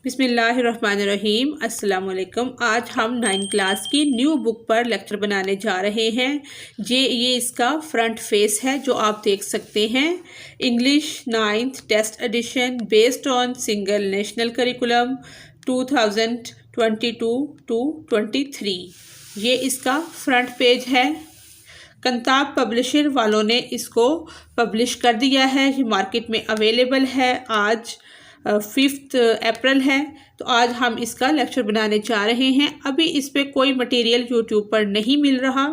بسم اللہ الرحمن الرحیم۔ السلام علیکم۔ آج ہم 9 کلاس کی نیو بک پر لیکچر بنانے جا رہے ہیں۔ یہ اس کا فرنٹ فیس ہے جو آپ دیکھ سکتے ہیں۔ English 9th test edition based on single national curriculum 2022-23۔ یہ اس کا فرنٹ پیج ہے۔ کنتاب پبلشر والوں نے اس کو پبلش کر دیا ہے۔ یہ مارکیٹ میں اویلیبل ہے۔ آج 5 اپریل ہے، تو آج ہم اس کا لیکچر بنانے جا رہے ہیں۔ ابھی اس پہ کوئی مٹیریل یوٹیوب پر نہیں مل رہا،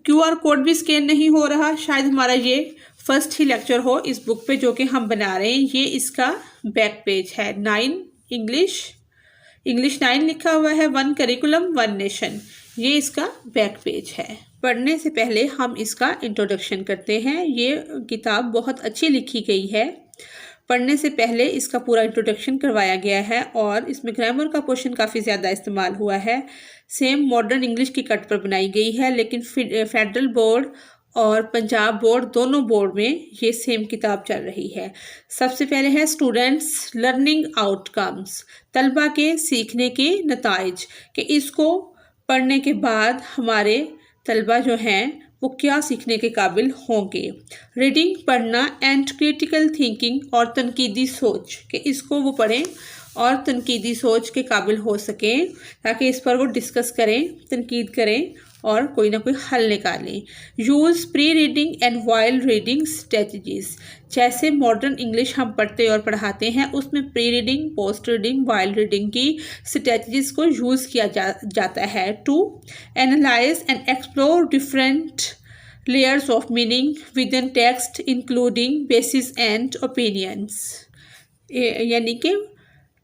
QR کوڈ بھی سکین نہیں ہو رہا۔ شاید ہمارا یہ فرسٹ ہی لیکچر ہو اس بک پہ جو کہ ہم بنا رہے ہیں۔ یہ اس کا بیک پیج ہے۔ 9 انگلش 9 لکھا ہوا ہے، 1 کریکولم 1 نیشن۔ یہ اس کا بیک پیج ہے۔ پڑھنے سے پہلے ہم اس کا انٹروڈکشن کرتے ہیں۔ یہ کتاب بہت اچھی لکھی گئی ہے۔ پڑھنے سے پہلے اس کا پورا انٹروڈکشن کروایا گیا ہے اور اس میں گرامر کا پورشن کافی زیادہ استعمال ہوا ہے۔ سیم ماڈرن انگلش کی کٹ پر بنائی گئی ہے، لیکن فیڈرل بورڈ اور پنجاب بورڈ دونوں بورڈ میں یہ سیم کتاب چل رہی ہے۔ سب سے پہلے ہے اسٹوڈنٹس لرننگ آؤٹ کمز، طلبہ کے سیکھنے کے نتائج، کہ اس کو پڑھنے کے بعد ہمارے طلبہ جو ہیں وہ کیا سیکھنے کے قابل ہوں گے۔ ریڈنگ پڑھنا اینڈ کریٹیکل تھنکنگ، اور تنقیدی سوچ، کہ اس کو وہ پڑھیں اور تنقیدی سوچ کے قابل ہو سکیں تاکہ اس پر وہ ڈسکس کریں، تنقید کریں اور کوئی نہ کوئی حل نکالیں۔ Use pre reading and while reading strategies, جیسے ماڈرن انگلش ہم پڑھتے اور پڑھاتے ہیں اس میں pre reading, post reading, while reading کی اسٹریٹجیز کو یوز کیا جاتا ہے۔ To analyse and explore different layers of meaning with in text including biases and openness, یعنی کہ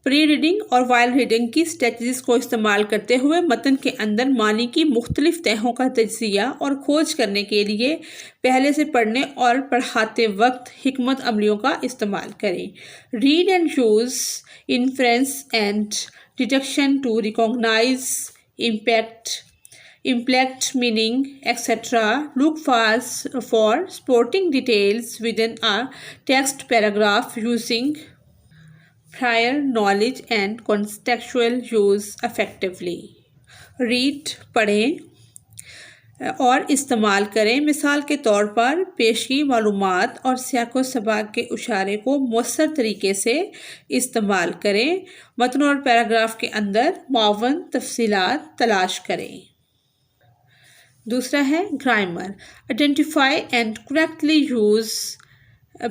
پری ریڈنگ اور وائل ریڈنگ کی اسٹریٹجیز کو استعمال کرتے ہوئے متن کے اندر معنی کی مختلف تہوں کا تجزیہ اور کھوج کرنے کے لیے پہلے سے پڑھنے اور پڑھاتے وقت حکمت عملیوں کا استعمال کریں۔ Read and use inference and deduction to recognise implied meaning, etc. Look for supporting details within a text paragraph using prior knowledge and contextual use effectively. Read پڑھیں اور استعمال کریں۔ مثال کے طور پر پیشگی معلومات اور سیاق و سباق کے اشارے کو مؤثر طریقے سے استعمال کریں۔ متن اور پیراگراف کے اندر معاون تفصیلات تلاش کریں۔ دوسرا ہے grammar, identify and correctly use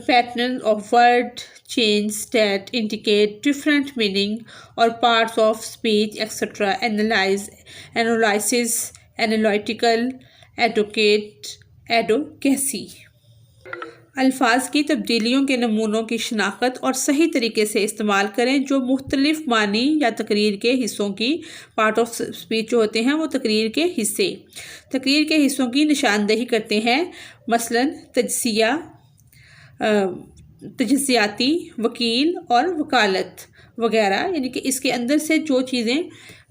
pattern of word change that indicate different meaning اور parts of speech etcetera. Analysis, analytical, advocacy, الفاظ کی تبدیلیوں کے نمونوں کی شناخت اور صحیح طریقے سے استعمال کریں جو مختلف معنی یا تقریر کے حصوں کی پارٹ آف اسپیچ جو ہوتے ہیں وہ تقریر کے حصوں کی نشاندہی کرتے ہیں، مثلاً تجزیاتی، وکیل اور وکالت وغیرہ، یعنی کہ اس کے اندر سے جو چیزیں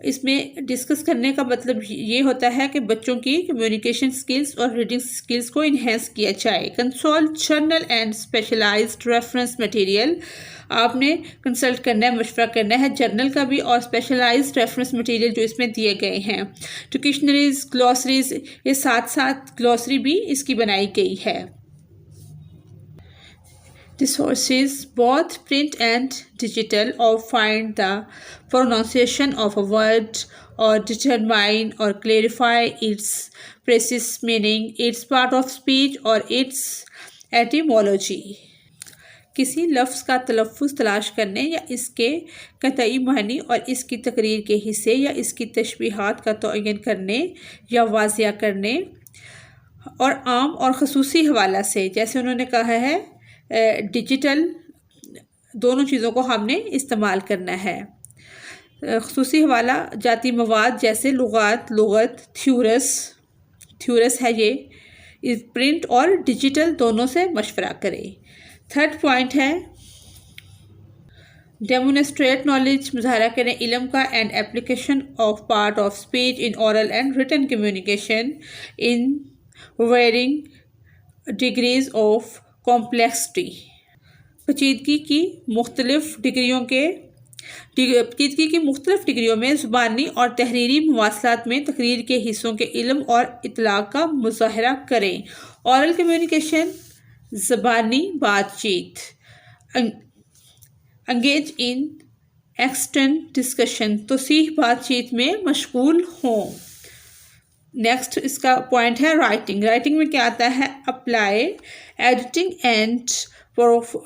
اس میں ڈسکس کرنے کا مطلب یہ ہوتا ہے کہ بچوں کی کمیونیکیشن سکلز اور ریڈنگ سکلز کو انہینس کیا جائے۔ Consult journal and specialised reference material, آپ نے کنسلٹ کرنا ہے، مشورہ کرنا ہے جرنل کا بھی اور اسپیشلائزڈ ریفرنس مٹیریل جو اس میں دیے گئے ہیں۔ ڈکشنریز، گلوسریز، یہ ساتھ گلوسری بھی اس کی بنائی گئی ہے۔ Resources, both print and digital, or find the pronunciation of a word or determine or clarify its precise meaning, its part of speech or its etymology. کسی لفظ کا تلفظ تلاش کرنے یا اس کے قطعی معنی اور اس کی تقریر کے حصے یا اس کی تشبیہات کا تعین کرنے یا واضح کرنے، اور عام اور خصوصی حوالہ سے، جیسے انہوں نے کہا ہے ڈیجیٹل، دونوں چیزوں کو ہم نے استعمال کرنا ہے۔ خصوصی حوالہ جاتی مواد جیسے لغت، تھیورس ہے، یہ پرنٹ اور ڈیجیٹل دونوں سے مشورہ کرے۔ تھرڈ پوائنٹ ہے ڈیمونسٹریٹ نالج، مظاہرہ کریں علم کا، and application of part of speech in oral and written communication in varying degrees of complexity, پیچیدگی کی مختلف ڈگریوں کے پیچیدگی کی مختلف ڈگریوں میں زبانی اور تحریری مواصلات میں تقریر کے حصوں کے علم اور اطلاق کا مظاہرہ کریں۔ اورل کمیونیکیشن، زبانی بات چیت۔ انگیج ان ایکسٹینڈ ڈسکشن، توسیع بات چیت میں مشغول ہوں۔ نیکسٹ اس کا پوائنٹ ہے رائٹنگ۔ رائٹنگ میں کیا آتا ہے؟ Apply editing and proof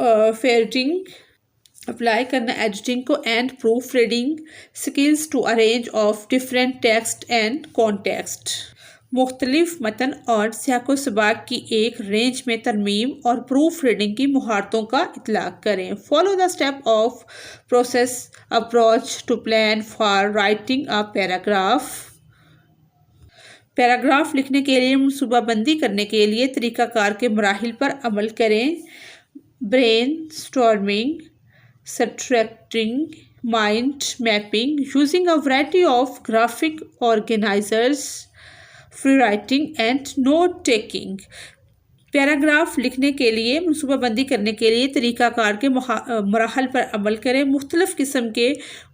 apply کرنا ایڈیٹنگ کو and proof reading skills to a range of different text and context, مختلف متن اور سیاق و سباق کی ایک رینج میں ترمیم اور پروف ریڈنگ کی مہارتوں کا اطلاق کریں۔ Follow the step of process approach to plan for writing a paragraph. Paragraph لکھنے کے لیے منصوبہ بندی کرنے کے لیے طریقہ کار کے مراحل پر عمل کریں۔ Brainstorming, structuring, mind mapping, using a variety of graphic organisers, free writing and note taking. Paragraph لکھنے کے لیے منصوبہ بندی کرنے کے لیے طریقہ کار کے مراحل پر عمل کریں۔ مختلف قسم کے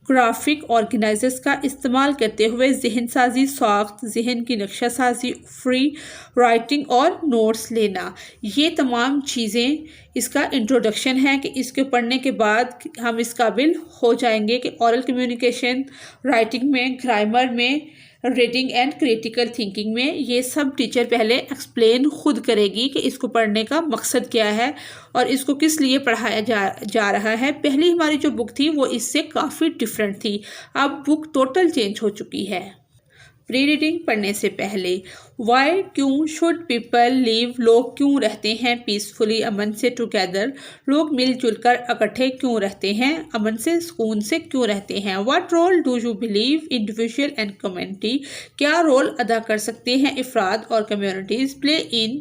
گرافک آرگنائزرز کا استعمال کرتے ہوئے ذہن سازی، ساخت، ذہن کی نقشہ سازی، فری رائٹنگ اور نوٹس لینا، یہ تمام چیزیں اس کا انٹروڈکشن ہے کہ اس کے پڑھنے کے بعد ہم اس قابل ہو جائیں گے کہ اورل کمیونیکیشن، رائٹنگ میں، گرامر میں، ریڈنگ اینڈ کریٹیکل تھنکنگ میں، یہ سب ٹیچر پہلے ایکسپلین خود کرے گی کہ اس کو پڑھنے کا مقصد کیا ہے اور اس کو کس لیے پڑھایا جا رہا ہے۔ پہلی ہماری جو بک تھی وہ اس سے کافی ڈفرینٹ تھی، اب بک ٹوٹل چینج ہو چکی ہے۔ پری ریڈنگ، پڑھنے سے پہلے۔ وائی، کیوں، شوڈ پیپل لیو، لوگ کیوں رہتے ہیں پیسفلی، امن سے، ٹوگیدر، لوگ مل جل کر اکٹھے کیوں رہتے ہیں، امن سے، سکون سے کیوں رہتے ہیں۔ What role do you believe individual and community, کیا رول ادا کر سکتے ہیں افراد اور communities play in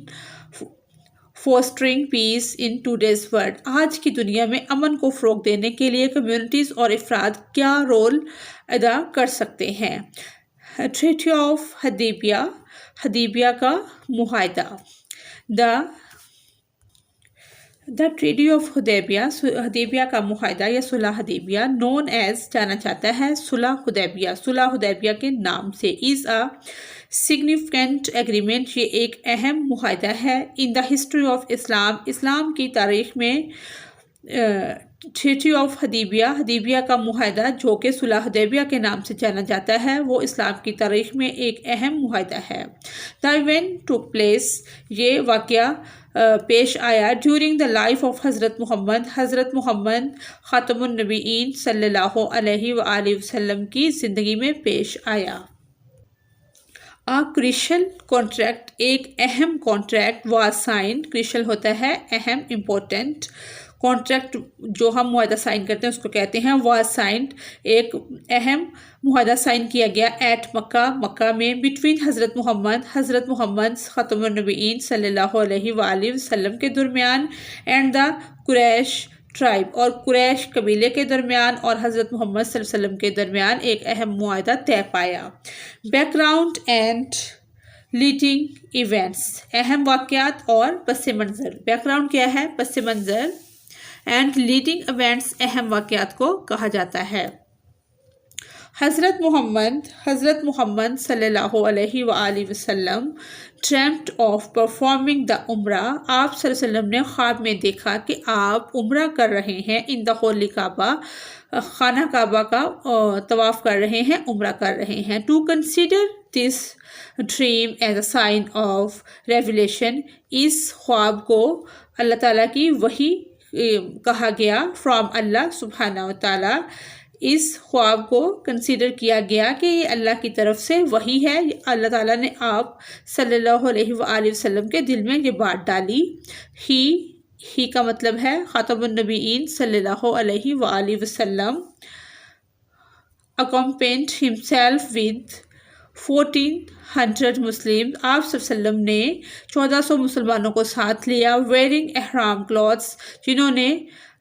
fostering peace in today's world, آج کی دنیا میں امن کو فروغ دینے کے لیے کمیونٹیز اور افراد کیا رول ادا کر سکتے ہیں۔ ٹریٹی آف حدیبیہ، حدیبیہ کا معاہدہ۔ دا ٹریٹی آف حدیبیہ، حدیبیہ کا معاہدہ یا صلح حدیبیہ، نون ایز، جانا جاتا ہے صلح حدیبیہ، صلح حدیبیہ کے نام سے، از اے سگنیفیکنٹ ایگریمنٹ، یہ ایک اہم معاہدہ ہے۔ ان دا ہسٹری آف اسلام، اسلام کی تاریخ میں ٹریٹی آف حدیبیہ، حدیبیہ کا معاہدہ جو کہ صلح حدیبیہ کے نام سے جانا جاتا ہے، وہ اسلام کی تاریخ میں ایک اہم معاہدہ ہے۔ دا ایونٹ ٹوک پلیس، یہ واقعہ پیش آیا ڈیورنگ دا لائف آف حضرت محمد، حضرت محمد خاتم النبیین صلی اللہ علیہ وآلہ وسلم کی زندگی میں پیش آیا۔ کریشل کانٹریکٹ، ایک اہم کانٹریکٹ واز سائنڈ، کریشل ہوتا ہے اہم، امپورٹنٹ، کانٹریکٹ جو ہم معاہدہ سائن کرتے ہیں اس کو کہتے ہیں واز سائنڈ، ایک اہم معاہدہ سائن کیا گیا ایٹ مکہ، مکہ میں، بٹوین حضرت محمد خاتم النبیین صلی اللہ علیہ وآلہ وسلم کے درمیان، اینڈ دا قریش ٹرائب، اور قریش قبیلے کے درمیان اور حضرت محمد صلی اللہ علیہ وسلم کے درمیان ایک اہم معاہدہ طے پایا۔ Back ground and leading events, اہم واقعات اور پس منظر۔ بیک گراؤنڈ کیا ہے؟ پس منظر، اینڈ لیڈنگ ایونٹس، اہم واقعات کو کہا جاتا ہے۔ حضرت محمد صلی اللہ علیہ وآلہ وسلم dreamt of performing the عمرہ، آپ صلی اللہ علیہ وسلم نے خواب میں دیکھا کہ آپ عمرہ کر رہے ہیں، in the holy کعبہ، خانہ کعبہ کا طواف کر رہے ہیں، عمرہ کر رہے ہیں۔ to consider this dream as a sign of revelation، اس خواب کو اللہ تعالیٰ کی وحی کہا گیا، فرام اللہ سبحانہ و تعالیٰ، اس خواب کو کنسیڈر کیا گیا کہ یہ اللہ کی طرف سے وحی ہے، اللہ تعالیٰ نے آپ صلی اللہ علیہ وآلہ وسلم کے دل میں یہ بات ڈالی۔ ہی کا مطلب ہے خاتم النبیین صلی اللہ علیہ وآلہ وسلم، accompanied himself with 1400 مسلم، آپ صلی اللہ علیہ وسلم نے 1400 مسلمانوں کو ساتھ لیا، wearing احرام clothes، جنہوں نے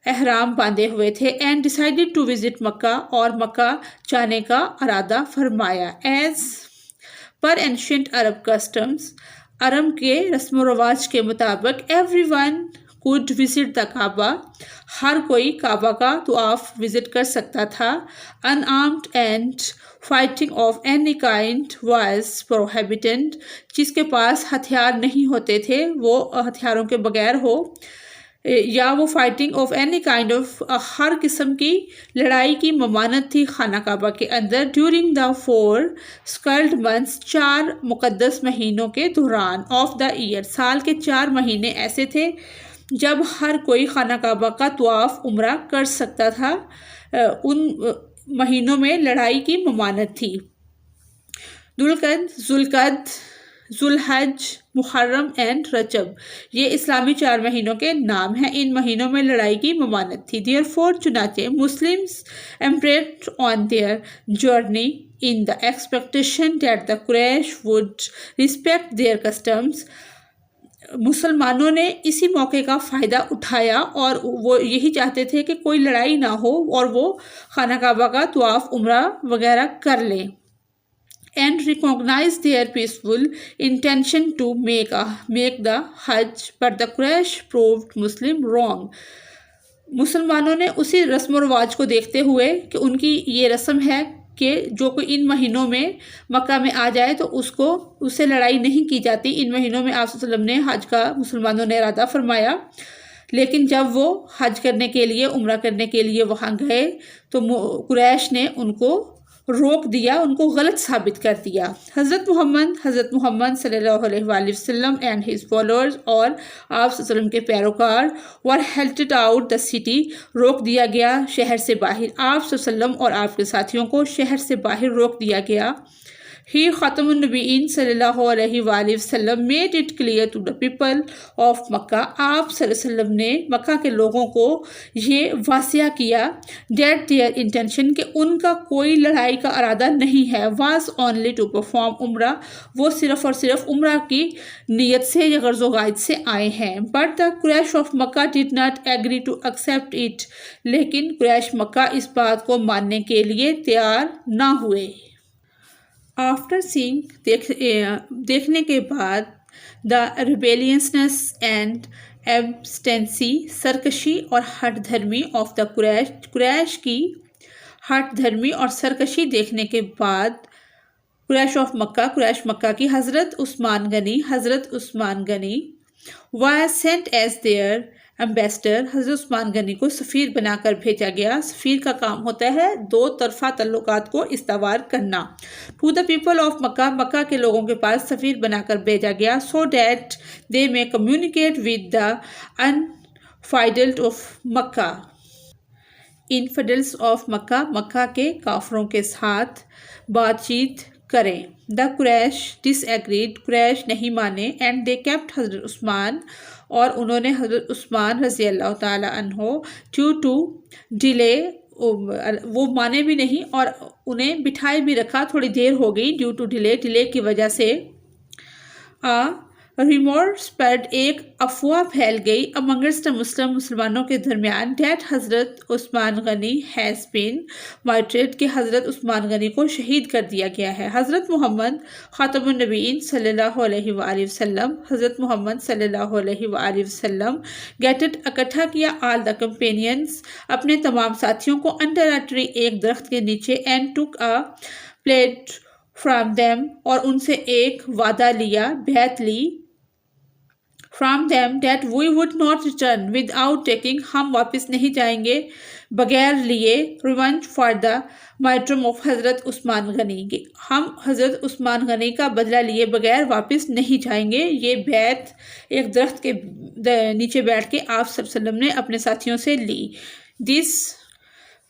احرام باندھے ہوئے تھے، اینڈ ڈیسائیڈیڈ ٹو وزٹ مکہ، اور مکہ جانے کا ارادہ فرمایا۔ ایز پر اینشینٹ عرب کسٹمز، عرب کے رسم و رواج کے مطابق، every one could visit the Kaaba. ہر کوئی کعبہ کا طواف وزٹ کر سکتا تھا. Unarmed and fighting of any kind was prohibited. جس کے پاس ہتھیار نہیں ہوتے تھے وہ ہتھیاروں کے بغیر ہو یا وہ fighting of any kind of ہر قسم کی لڑائی کی ممانعت تھی خانہ کعبہ کے اندر. ڈیورنگ دا 4 sacred months 4 مقدس مہینوں کے دوران آف دا ایئر سال کے 4 مہینے ایسے تھے جب ہر کوئی خانہ کعبہ کا طواف عمرہ کر سکتا تھا. ان مہینوں میں لڑائی کی ممانعت تھی. ذوالقعدہ، ذوالحج، محرم اینڈ رجب یہ اسلامی 4 مہینوں کے نام ہیں. ان مہینوں میں لڑائی کی ممانعت تھی. Therefore چنانچہ Muslims embarked on their journey in the expectation that the Quraysh would respect their customs. مسلمانوں نے اسی موقع کا فائدہ اٹھایا اور وہ یہی چاہتے تھے کہ کوئی لڑائی نہ ہو اور وہ خانہ کعبہ کا طواف عمرہ وغیرہ کر لیں. And recognize their peaceful intention to make the Hajj, but the Quraysh proved Muslim wrong. مسلمانوں نے اسی رسم و رواج کو دیکھتے ہوئے کہ ان کی یہ رسم ہے کہ جو کوئی ان مہینوں میں مکہ میں آ جائے تو اس سے لڑائی نہیں کی جاتی. ان مہینوں میں آپ صلی اللہ علیہ وسلم نے حج کا مسلمانوں نے ارادہ فرمایا، لیکن جب وہ حج کرنے کے لیے عمرہ کرنے کے لیے وہاں گئے تو قریش نے ان کو روک دیا، ان کو غلط ثابت کر دیا. حضرت محمد صلی اللہ علیہ وآلہ وسلم اینڈ ہز فالوورز اور آپ صلی اللہ علیہ وسلم کے پیروکار were helted out the city روک دیا گیا شہر سے باہر. آپ صلی اللہ علیہ وسلم اور آپ کے ساتھیوں کو شہر سے باہر روک دیا گیا. He خاتم النبیین صلی اللہ علیہ وآلہ وسلم made it clear to the people of Makkah. آپ صلی اللہ علیہ وسلم نے مکہ کے لوگوں کو یہ واضح کیا that their intention کہ ان کا کوئی لڑائی کا ارادہ نہیں ہے was only to perform عمرہ، وہ صرف اور صرف عمرہ کی نیت سے یا غرض و غائد سے آئے ہیں. But the Quraysh of Makkah did not agree to accept it. لیکن قریش مکہ اس بات کو ماننے کے لیے تیار نہ ہوئے. After seeing دیکھنے کے بعد the rebelliousness and abstinency سرکشی اور ہٹ دھرمی of the قریش کی ہٹ دھرمی اور سرکشی دیکھنے کے بعد قریش مکہ کی حضرت عثمان غنی was sent as their ambassador. حضرت عثمان غنی کو سفیر بنا کر بھیجا گیا. سفیر کا کام ہوتا ہے 2 طرفہ تعلقات کو استوار کرنا. To the people of مکہ کے لوگوں کے پاس سفیر بنا کر بھیجا گیا so that they may communicate with the infidels of Makkah. Infidels of مکہ کے کافروں کے ساتھ بات چیت کریں. The Quraysh disagreed. قریش نہیں مانے and they kept حضرت عثمان اور انہوں نے حضرت عثمان رضی اللہ تعالیٰ عنہ due to delay وہ مانے بھی نہیں اور انہیں بٹھائے بھی رکھا، تھوڑی دیر ہو گئی due to delay کی وجہ سے. ریمور spread ایک افواہ پھیل گئی amongst the مسلمانوں کے درمیان that حضرت عثمان غنی has been martyred کہ حضرت عثمان غنی کو شہید کر دیا گیا ہے. حضرت محمد خاتم النبیین صلی اللہ علیہ وآلہ وسلم gathered اکٹھا کیا all the companions اپنے تمام ساتھیوں کو under a tree ایک درخت کے نیچے and took a pledge from them اور ان سے ایک وعدہ لیا، بیعت لی from them that we would not return without taking ہم واپس نہیں جائیں گے بغیر لیے revenge for the martyrdom of حضرت عثمان غنی، ہم حضرت عثمان غنی کا بدلہ لیے بغیر واپس نہیں جائیں گے. یہ بیعت ایک درخت کے نیچے بیٹھ کے آپ صلی اللہ علیہ وسلم نے اپنے ساتھیوں سے لی. this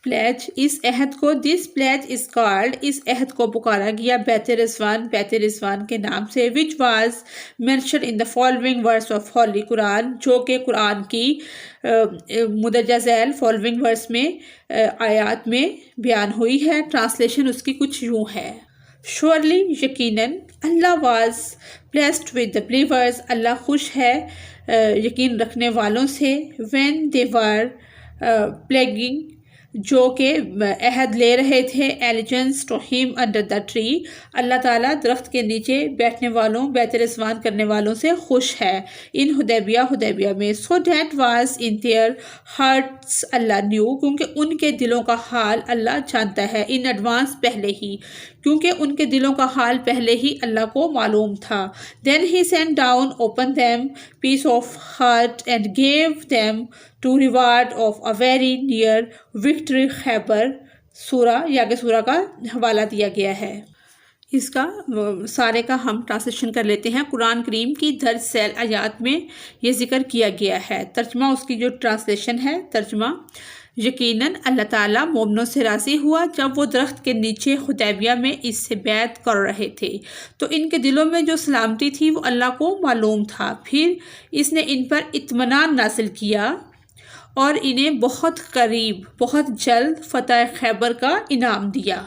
pledge اس عہد کو this pledge is called اس عہد کو پکارا گیا بیت رضوان کے نام سے which was mentioned in the following verse of Holy Quran جو کہ قرآن کی مدرجہ ذیل following verse میں آیات میں بیان ہوئی ہے. ٹرانسلیشن اس کی کچھ یوں ہے. surely یقیناً اللہ was blessed with the believers اللہ خوش ہے یقین رکھنے والوں سے when they were plaguing جو کہ عہد لے رہے تھے ایلیجنس ٹو ہم انڈر دا ٹری، اللہ تعالیٰ درخت کے نیچے بیٹھنے والوں، بیعت رضوان کرنے والوں سے خوش ہے ان حدیبیہ میں. So that was in their hearts Allah knew, کیونکہ ان کے دلوں کا حال اللہ جانتا ہے، ان ایڈوانس پہلے ہی، کیونکہ ان کے دلوں کا حال پہلے ہی اللہ کو معلوم تھا. Then he send down upon them peace of heart and gave them to reward of a very near victory خیبر. سورہ کا حوالہ دیا گیا ہے. اس کا سارے کا ہم ٹرانسلیشن کر لیتے ہیں. قرآن کریم کی درج ذیل آیات میں یہ ذکر کیا گیا ہے. ترجمہ اس کی جو ٹرانسلیشن ہے، ترجمہ: یقیناً اللہ تعالیٰ مومنوں سے راضی ہوا جب وہ درخت کے نیچے حدیبیہ میں اس سے بیعت کر رہے تھے، تو ان کے دلوں میں جو سلامتی تھی وہ اللہ کو معلوم تھا. پھر اس نے ان پر اطمینان نازل کیا اور انہیں بہت قریب، بہت جلد فتح خیبر کا انعام دیا.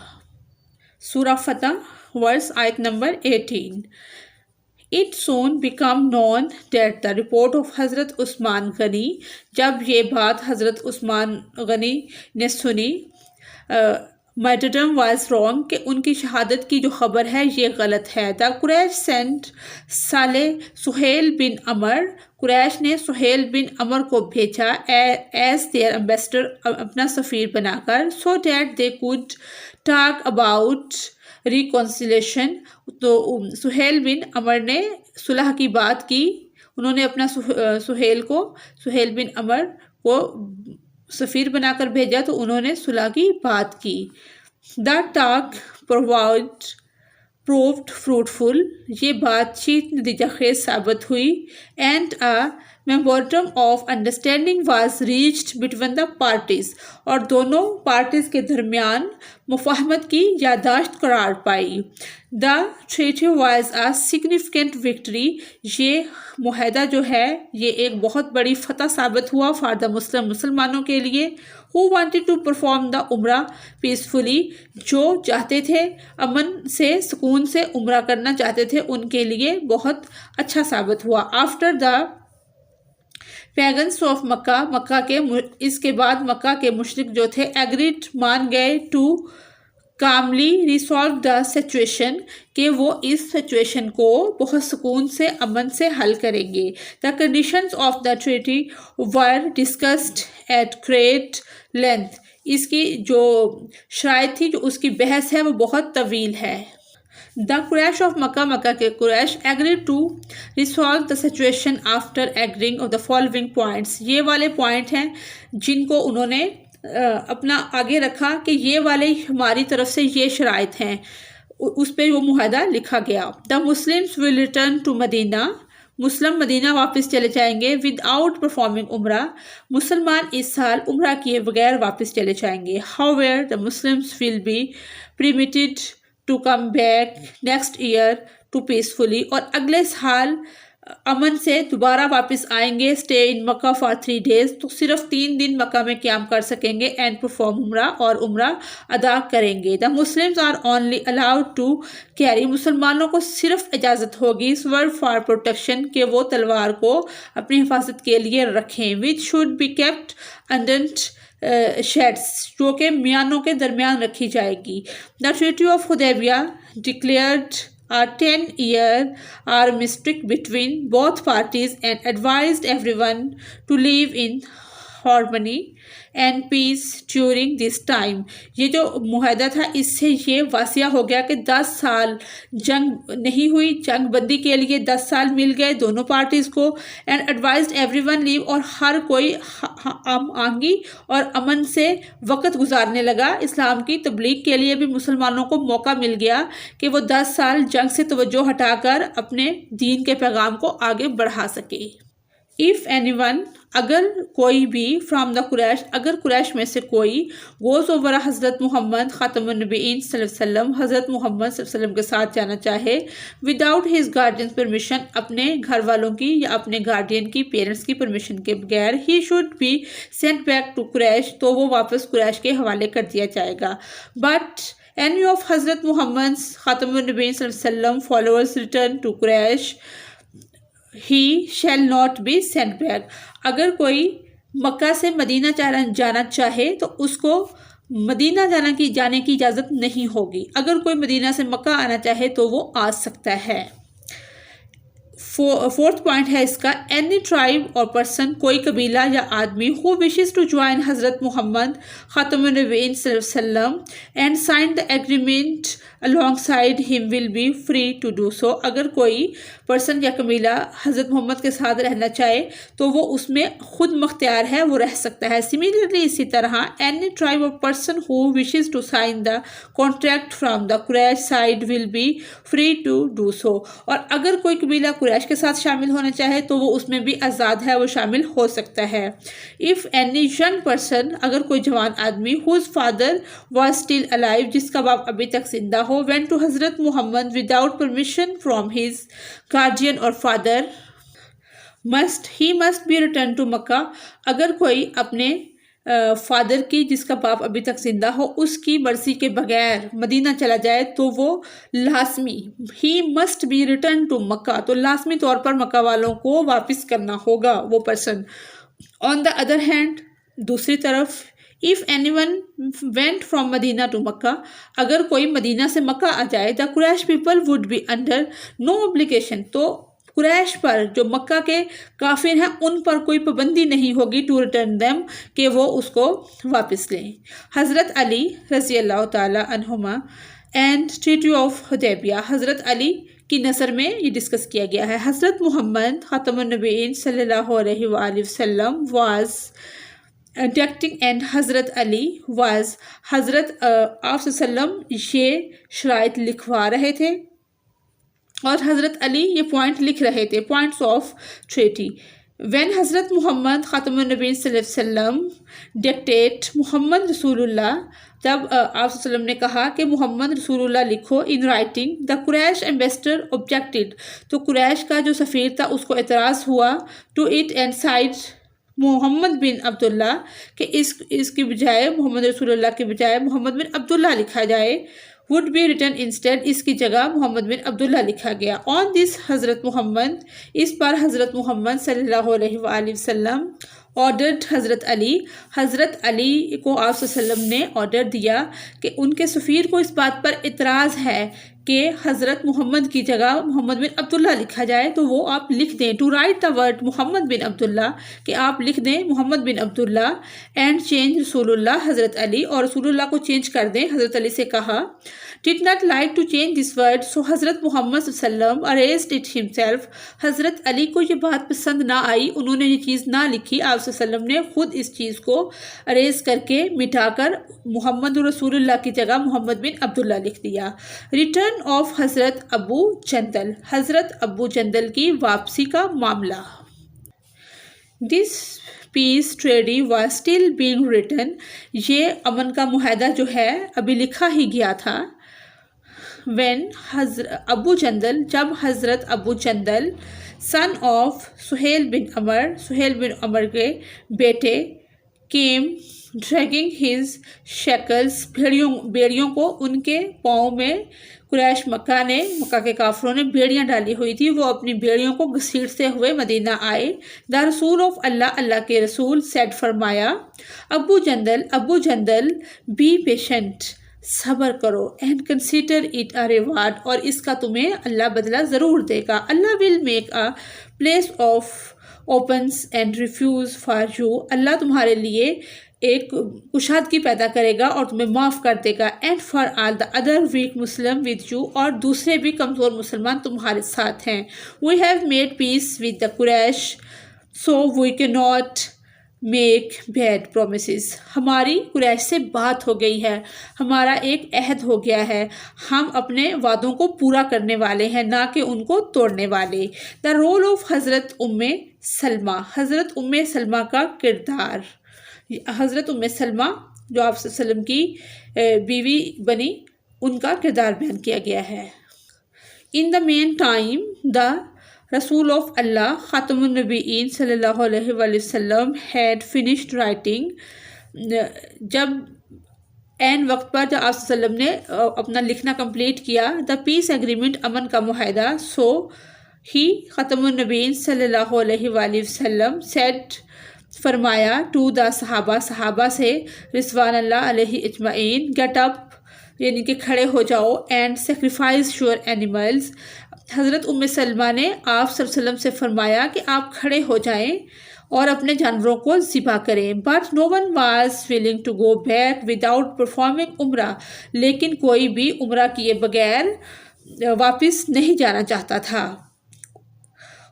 سورہ فتح ورس آیت number 18. It soon became known that the report of حضرت عثمان غنی، جب یہ بات حضرت عثمان غنی نے سنی، martyrdom was wrong، کہ ان کی شہادت کی جو خبر ہے یہ غلط ہے. The Quraysh sent Saleh Sohail بن عمر، قریش نے سہیل بن عمر کو بھیجا as their ambassador، اپنا سفیر بنا کر، so that they could talk about ریکونسیلیشن. تو سہیل بن عمر نے صلح کی بات کی، انہوں نے اپنا سہیل بن عمر کو سفیر بنا کر بھیجا تو انہوں نے صلح کی بات کی. دا ٹاک proved fruitful، یہ بات چیت نتیجہ خیز ثابت ہوئی. And memorandum of understanding was reached between the parties، اور دونوں پارٹیز کے درمیان مفاہمت کی یادداشت قرار پائی. The treaty was a significant victory، یہ معاہدہ جو ہے یہ ایک بہت بڑی فتح ثابت ہوا for the مسلمانوں کے لیے. Who wanted to perform the عمرہ peacefully، جو چاہتے تھے امن سے، سکون سے عمرہ کرنا چاہتے تھے، ان کے لیے بہت اچھا ثابت ہوا. After the پیگنس آف مکہ کے اس کے بعد مکہ کے مشرک جو تھے agreed، مان گئے to calmly resolve the situation، کہ وہ اس سچویشن کو بہت سکون سے، امن سے حل کریں گے. The conditions of the treaty were discussed at great length، اس کی جو شرائط تھی، جو اس کی بحث ہے وہ بہت طویل ہے. The Quraysh of مکہ کے قریش agreed to resolve the situation after agreeing of the following points، یہ والے پوائنٹ ہیں جن کو انہوں نے اپنا آگے رکھا کہ یہ والے ہماری طرف سے یہ شرائط ہیں، اس پہ وہ معاہدہ لکھا گیا. The Muslims will return to مدینہ، مسلم مدینہ واپس چلے جائیں گے. without performing عمرہ، مسلمان اس سال عمرہ کیے بغیر واپس چلے جائیں گے. however the Muslims will be permitted to come back next year to peacefully، اور اگلے سال امن سے دوبارہ واپس آئیں گے. stay in Mecca for 3 days، تو صرف 3 دن مکہ میں قیام کر سکیں گے. and perform عمرہ، اور عمرہ ادا کریں گے. the Muslims are only allowed to carry، مسلمانوں کو صرف اجازت ہوگی sword for protection، کہ وہ تلوار کو اپنی حفاظت کے لیے رکھیں. which should be kept under sheds، جو کہ میانوں کے درمیان رکھی جائے گی. The Treaty of Hudaybiyah declared a 10-year armistice between both parties and advised everyone to live in harmony and peace during this time. یہ جو معاہدہ تھا اس سے یہ واضح ہو گیا کہ 10 سال جنگ نہیں ہوئی، جنگ بندی کے لیے 10 سال مل گئے دونوں پارٹیز کو. and advised everyone live، اور ہر کوئی ہم آہنگی اور امن سے وقت گزارنے لگا. اسلام کی تبلیغ کے لیے بھی مسلمانوں کو موقع مل گیا کہ وہ 10 سال جنگ سے توجہ ہٹا کر اپنے دین کے پیغام کو آگے بڑھا سکے. if anyone، اگر کوئی بھی from the قریش، اگر قریش میں سے کوئی goes over حضرت محمد خاتم النبیین صلی اللہ علیہ وسلم، حضرت محمد صلی اللہ علیہ وسلم کے ساتھ جانا چاہے without his guardian's permission، اپنے گھر والوں کی یا اپنے گارڈین کی، پیرنٹس کی پرمیشن کے بغیر، he should be sent back to قریش، تو وہ واپس قریش کے حوالے کر دیا جائے گا. but any of حضرت محمد خاتم النبیین صلی اللہ علیہ وسلم followers return to Quraysh, he shall not be sent back، اگر کوئی مکہ سے مدینہ جانا چاہے تو اس کو مدینہ جانے کی اجازت نہیں ہوگی. اگر کوئی مدینہ سے مکہ آنا چاہے تو وہ آ سکتا ہے. فورتھ پوائنٹ ہے اس کا اینی ٹرائب اور پرسن، کوئی قبیلہ یا آدمی who wishes to join حضرت محمد خاتم النبیین صلی اللہ علیہ وسلم and sign the agreement alongside him will be free to do so. اگر کوئی پرسن یا قبیلہ حضرت محمد کے ساتھ رہنا چاہے تو وہ اس میں خود مختار ہے، وہ رہ سکتا ہے. سملرلی اسی طرح any tribe or person who wishes to sign the contract from the Quraysh side will be free to do so. اور اگر کوئی قبیلہ قریش کے ساتھ شامل ہونا چاہے تو وہ اس میں بھی آزاد ہے، وہ شامل ہو سکتا ہے. If any young person، اگر کوئی جوان آدمی whose father was still alive، جس کا باپ ابھی تک زندہ ہو، went to حضرت محمد without permission from his guardian or father، he must be returned to مکہ. اگر کوئی اپنے فادر کی، جس کا باپ ابھی تک زندہ ہو، اس کی مرضی کے بغیر مدینہ چلا جائے تو وہ لازمی he must be returned to مکہ، تو لازمی طور پر مکہ والوں کو واپس کرنا ہوگا وہ person. on the other hand، دوسری طرف if anyone went from Medina to مکہ، اگر کوئی مدینہ سے مکہ آ جائے the Quraysh people would be under no obligation، تو قریش پر جو مکہ کے کافر ہیں ان پر کوئی پابندی نہیں ہوگی ٹو ریٹرن دیم، کہ وہ اس کو واپس لیں. حضرت علی رضی اللہ تعالی عنہما اینڈ ٹریٹی آف حدیبیہ، حضرت علی کی نثر میں یہ ڈسکس کیا گیا ہے. حضرت محمد خاتم النبیین صلی اللہ علیہ وآلہ وسلم واز ڈیکٹنگ اینڈ حضرت علی واز، حضرت آپ صلی اللہ علیہ وسلم یہ شرائط لکھوا رہے تھے اور حضرت علی یہ پوائنٹ لکھ رہے تھے، پوائنٹس آف ٹریٹی. وین حضرت محمد خاتم النبی صلی اللہ علیہ وسلم ڈکٹیٹ محمد رسول اللہ، جب آپ صلی اللہ علیہ وسلم نے کہا کہ محمد رسول اللہ لکھو in writing, the Quraysh ambassador objected, تو قریش کا جو سفیر تھا اس کو اعتراض ہوا ٹو اٹ اینڈ سائڈ محمد بن عبداللہ، کہ اس کی بجائے محمد رسول اللہ کے بجائے محمد بن عبداللہ لکھا جائے. would be written instead، اس کی جگہ محمد بن عبداللہ لکھا گیا. on this حضرت محمد، اس پر حضرت محمد صلی اللہ علیہ وآلہ وسلم ordered حضرت علی کو آپ صلی اللہ علیہ وسلم نے آرڈر دیا کہ ان کے سفیر کو اس بات پر اعتراض ہے کہ حضرت محمد کی جگہ محمد بن عبداللہ لکھا جائے تو وہ آپ لکھ دیں ٹو رائٹ دا ورڈ محمد بن عبداللہ، کہ آپ لکھ دیں محمد بن عبداللہ اینڈ چینج رسول اللہ، حضرت علی اور رسول اللہ کو چینج کر دیں. حضرت علی سے کہا did not like to change this word، so حضرت محمد صلی اللہ علیہ وسلم erased it himself، حضرت علی کو یہ بات پسند نہ آئی، انہوں نے یہ چیز نہ لکھی، آپ صلی اللہ علیہ وسلم نے خود اس چیز کو اریز کر کے مٹا کر محمد رسول اللہ کی جگہ محمد بن عبداللہ لکھ دیا. ریٹرن آف حضرت ابو جندل، حضرت ابو جندل کی واپسی کا معاملہ. دس پیس ٹریڈی واز اسٹل بینگ ریٹن، یہ امن کا معاہدہ جو ہے ابھی لکھا ہی گیا تھا. when ابو جندل، جب حضرت ابو جندل سن آف سہیل بن عمر کے بیٹے came dragging his shackles، بیڑیوں کو ان کے پاؤں میں قریش مکہ کے کافروں نے بیڑیاں ڈالی ہوئی تھی، وہ اپنی بیڑیوں کو گھسیٹتے ہوئے مدینہ آئے. دا رسول آف اللہ کے رسول said، فرمایا، ابو جندل بی پیشنٹ، صبر کرو، and consider it a reward, اور اس کا تمہیں اللہ بدلہ ضرور دے گا. Allah will make a place of openness and refuge for you, اللہ تمہارے لیے ایک کشادگی پیدا کرے گا اور تمہیں معاف کر دے گا. And for all the other weak Muslim with you, اور دوسرے بھی کمزور مسلمان تمہارے ساتھ ہیں. We have made peace with the Quraysh so we کی ناٹ میک بیڈ پرومسز، ہماری قریش سے بات ہو گئی ہے، ہمارا ایک عہد ہو گیا ہے، ہم اپنے وعدوں کو پورا کرنے والے ہیں، نہ کہ ان کو توڑنے والے. دا رول آف حضرت سلمہ، حضرت سلمہ کا کردار، حضرت سلمہ جو آپ صلی اللہ علیہ وسلم کی بیوی بنی، ان کا کردار بیان کیا گیا ہے. ان دا مین ٹائم دا رسول آف اللہ خاتم النبیین صلی اللہ علیہ وآلہ وسلم had finished writing، جب این وقت پر جب آپ صلی اللہ علیہ وسلم نے اپنا لکھنا کمپلیٹ کیا دا پیس ایگریمنٹ، امن کا معاہدہ، سو ہی خاتم النبیین صلی اللہ علیہ وآلہ وسلم said فرمایا ٹو دا صحابہ سے رضوان اللہ علیہ اجمعین گیٹ اپ یعنی کہ کھڑے ہو جاؤ اینڈ سیکریفائز یور اینیملز. حضرت سلمہ نے آپ صلی اللہ علیہ وسلم سے فرمایا کہ آپ کھڑے ہو جائیں اور اپنے جانوروں کو ذبح کریں. But no one was willing to go back without performing umrah. لیکن کوئی بھی عمرہ کیے بغیر واپس نہیں جانا چاہتا تھا.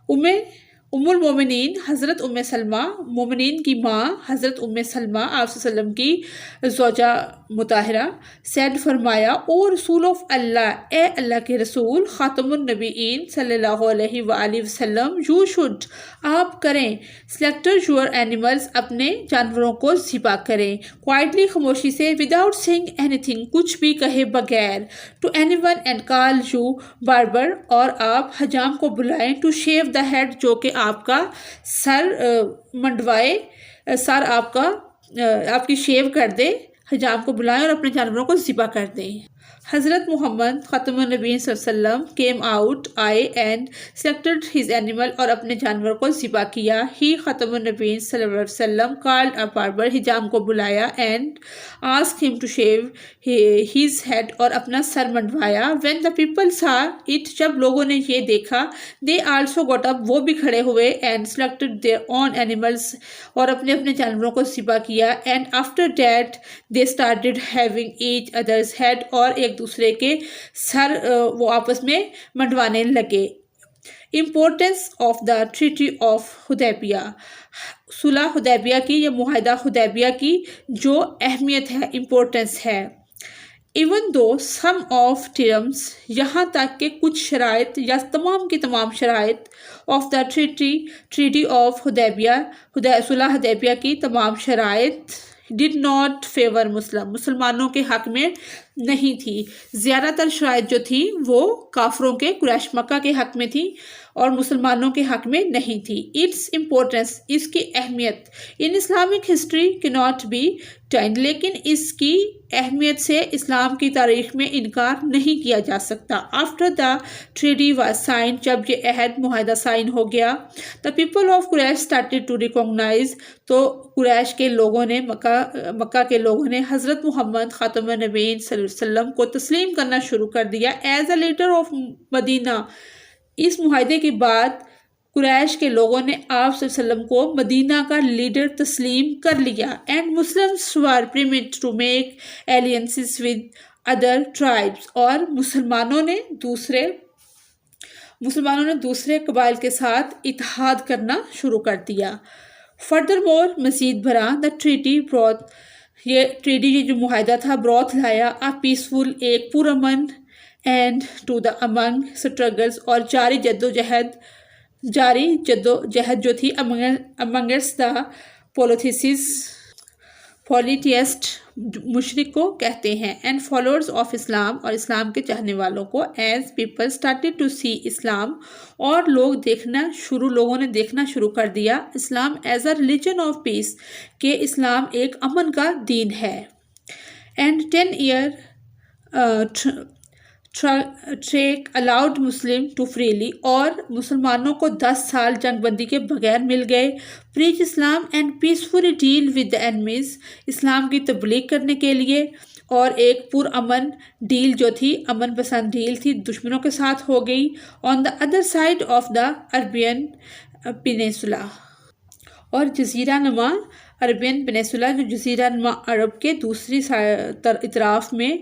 ام المومنین حضرت سلمہ، مومنین کی ماں حضرت سلمہ آپ صلی اللہ علیہ وسلم کی زوجہ مطہرہ سیڈ فرمایا او رسول آف اللہ، اے اللہ کے رسول خاتم النبیین صلی اللہ علیہ وآلہ وسلم، یو شوڈ آپ کریں سلیکٹر یور اینیملز اپنے جانوروں کو ذبح کریں کوائٹلی خاموشی سے وداؤٹ سینگ اینی تھنگ کچھ بھی کہے بغیر to anyone and call you barber اور آپ حجام کو بلائیں ٹو شیو دا ہیڈ جو کہ آپ کا سر منڈوائے، سر آپ کی شیو کر دے، حجام کو بلائیں اور اپنے جانوروں کو ذبح کر دیں. حضرت محمد خاتم النبیین صلی اللہ علیہ وسلم کیم آؤٹ آئے اینڈ سلیکٹڈ ہز اینیمل اور اپنے جانور کو ذبح کیا. ہی خاتم النبیین صلی اللہ علیہ وسلم کالڈ اے باربر حجام کو بلایا اینڈ آسک ہم ٹو شیو ہز ہیڈ اور اپنا سر منڈوایا. وین دا پیپل سا اٹ جب لوگوں نے یہ دیکھا دے آلسو گوٹ اپ وہ بھی کھڑے ہوئے and selected their own animals اور اپنے جانوروں کو ذبح کیا. And after that they started having each other's head اور ایک دوسرے کے سر وہ آپس میں منڈوانے لگے. Importance of the treaty of Hudaybiyyah, صلح حدیبیہ کی یا معاہدہ حدیبیہ کی جو اہمیت ہے، امپورٹنس ہے. Even though some of terms یہاں تک کہ کچھ شرائط یا تمام کی تمام شرائط of the treaty of Hudaybiyyah صلح حدیبیہ کی تمام شرائط did not favor مسلمانوں کے حق میں نہیں تھی. زیادہ تر شرائط جو تھی وہ کافروں کے قریش مکہ کے حق میں تھی اور مسلمانوں کے حق میں نہیں تھی. اٹس امپورٹنس اس کی اہمیت in Islamic history cannot be denied لیکن اس کی اہمیت سے اسلام کی تاریخ میں انکار نہیں کیا جا سکتا. After the treaty was sign جب یہ عہد معاہدہ سائن ہو گیا the people of Quraysh started to recognise تو قریش کے لوگوں نے مکہ کے لوگوں نے حضرت محمد خاتم النبیین صلی اللہ علیہ وسلم کو تسلیم کرنا شروع کر دیا ایز اے لیڈر آف مدینہ. اس معاہدے کے بعد قریش کے لوگوں نے آپ صلی اللہ علیہ وسلم کو مدینہ کا لیڈر تسلیم کر لیا. And Muslims were permitted to make alliances with other tribes اور مسلمانوں نے دوسرے قبائل کے ساتھ اتحاد کرنا شروع کر دیا. فردر مور مزید برآں دا ٹریٹی بروت یہ جو معاہدہ تھا بروت لایا پیسفل ایک پرامن end to the among struggles اور جاری جدوجہد جو تھی امنگس دا پولیٹیسٹ مشرک کو کہتے ہیں اینڈ فالوورز آف اسلام اور اسلام کے چاہنے والوں کو as people started to see Islam اور لوگوں نے دیکھنا شروع کر دیا Islam as a religion of peace کہ اسلام ایک امن کا دین ہے. And 10 year track allowed Muslim to freely اور مسلمانوں کو 10 سال جنگ بندی کے بغیر مل گئے. Preach Islam and peacefully deal with the enemies اسلام کی تبلیغ کرنے کے لیے اور ایک پرامن ڈیل جو تھی امن پسند ڈیل تھی دشمنوں کے ساتھ ہو گئی. On the other side of the Arabian peninsula اور جزیرہ نما عربین پینسولا جو جزیرہ نما عرب کے دوسری اطراف میں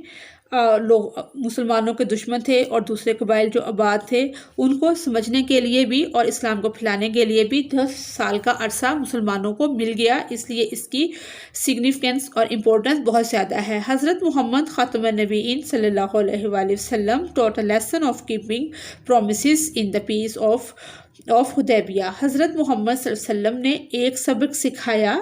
لوگ مسلمانوں کے دشمن تھے اور دوسرے قبائل جو آباد تھے ان کو سمجھنے کے لیے بھی اور اسلام کو پھیلانے کے لیے بھی 10 سال کا عرصہ مسلمانوں کو مل گیا. اس لیے اس کی سگنیفیکنس اور امپورٹنس بہت زیادہ ہے. حضرت محمد خاتم النبیین صلی اللہ علیہ وآلہ وسلم taught a lesson of keeping promises in the peace of Hudaybiyyah. حضرت محمد صلی اللہ علیہ وسلم نے ایک سبق سکھایا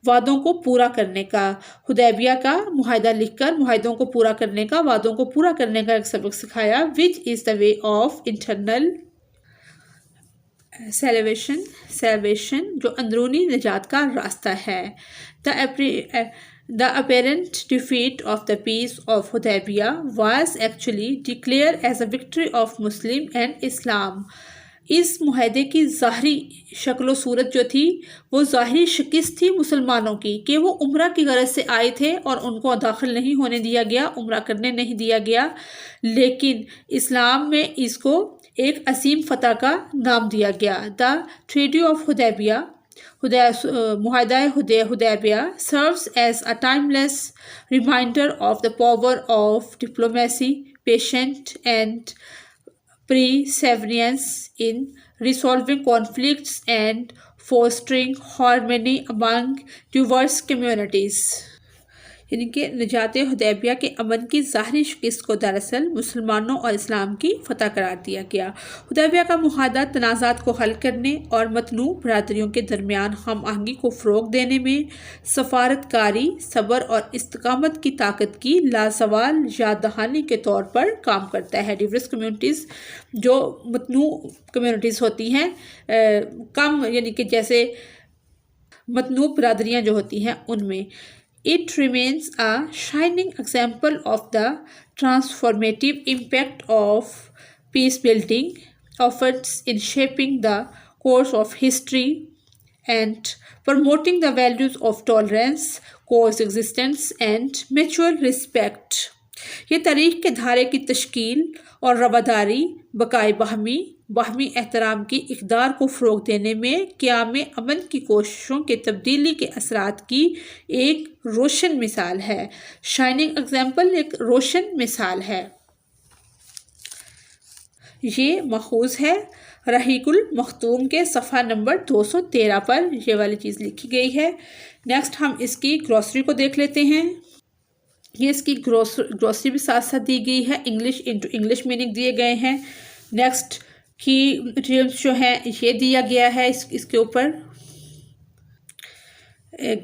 وعدوں کو پورا کرنے کا. حدیبیہ کا معاہدہ لکھ کر معاہدوں کو پورا کرنے کا وعدوں کو پورا کرنے کا ایک سبق سکھایا which is the way of internal salvation جو اندرونی نجات کا راستہ ہے. The apparent defeat of the peace of Hudaybiyah was actually declared as a victory of Muslim and Islam. اس معاہدے کی ظاہری شکل و صورت جو تھی وہ ظاہری شکست تھی مسلمانوں کی کہ وہ عمرہ کی غرض سے آئے تھے اور ان کو داخل نہیں ہونے دیا گیا، عمرہ کرنے نہیں دیا گیا، لیکن اسلام میں اس کو ایک عظیم فتح کا نام دیا گیا۔ دا ٹریٹی آف حدیبیہ، معاہدہ حدیبیہ serves as a timeless reminder of the power of diplomacy, patience and perseverance in resolving conflicts and fostering harmony among diverse communities۔ یعنی کہ نجات حدیبیہ کے امن کی ظاہری شکست کو دراصل مسلمانوں اور اسلام کی فتح قرار دیا گیا۔ حدیبیہ کا معاہدہ تنازعات کو حل کرنے اور متنوع برادریوں کے درمیان ہم آہنگی کو فروغ دینے میں سفارت کاری، صبر اور استقامت کی طاقت کی لازوال یاد دہانی کے طور پر کام کرتا ہے۔ ڈیورس کمیونٹیز، جو متنوع کمیونٹیز ہوتی ہیں، کم یعنی کہ جیسے متنوع برادریاں جو ہوتی ہیں ان میں، It remains a shining example of the transformative impact of peace-building efforts in shaping the course of history and promoting the values of tolerance, coexistence, and mutual respect۔ یہ تاریخ کے دھارے کی تشکیل اور رواداری، بقائے باہمی احترام کی اقدار کو فروغ دینے میں قیام امن کی کوششوں کے تبدیلی کے اثرات کی ایک روشن مثال ہے۔ شائننگ ایگزامپل ایک روشن مثال ہے۔ یہ ماخوذ ہے رحیق المختوم کے صفحہ نمبر 213 پر یہ والی چیز لکھی گئی ہے۔ نیکسٹ ہم اس کی گروسری کو دیکھ لیتے ہیں۔ یہ اس کی گروسری بھی ساتھ ساتھ دی گئی ہے، انگلش انٹو انگلش میننگ دیے گئے ہیں۔ نیکسٹ کی مٹیریلس جو ہیں یہ دیا گیا ہے اس کے اوپر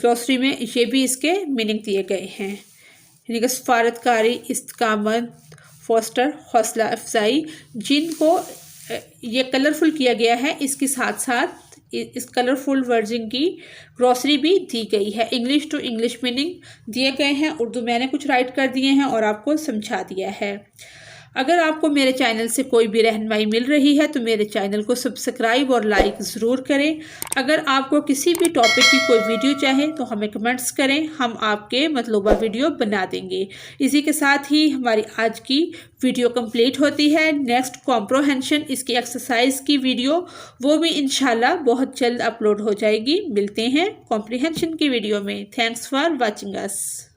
گروسری میں، یہ بھی اس کے میننگ دیے گئے ہیں، یعنی کہ سفارت کاری، استقامت، فوسٹر، حوصلہ افزائی، جن کو یہ کلرفل کیا گیا ہے، اس کے ساتھ ساتھ اس کلرفل ورژن کی گروسری بھی دی گئی ہے۔ انگلش ٹو انگلش میننگ دیے گئے ہیں، اردو میں نے کچھ رائٹ کر دیے ہیں اور آپ کو سمجھا دیا ہے۔ اگر آپ کو میرے چینل سے کوئی بھی رہنمائی مل رہی ہے تو میرے چینل کو سبسکرائب اور لائک ضرور کریں۔ اگر آپ کو کسی بھی ٹاپک کی کوئی ویڈیو چاہے تو ہمیں کمنٹس کریں، ہم آپ کے مطلوبہ ویڈیو بنا دیں گے۔ اسی کے ساتھ ہی ہماری آج کی ویڈیو کمپلیٹ ہوتی ہے۔ نیکسٹ کمپروہینشن، اس کی ایکسرسائز کی ویڈیو وہ بھی انشاءاللہ بہت جلد اپلوڈ ہو جائے گی۔ ملتے ہیں کمپریہینشن کی ویڈیو میں۔ Thanks for watching us.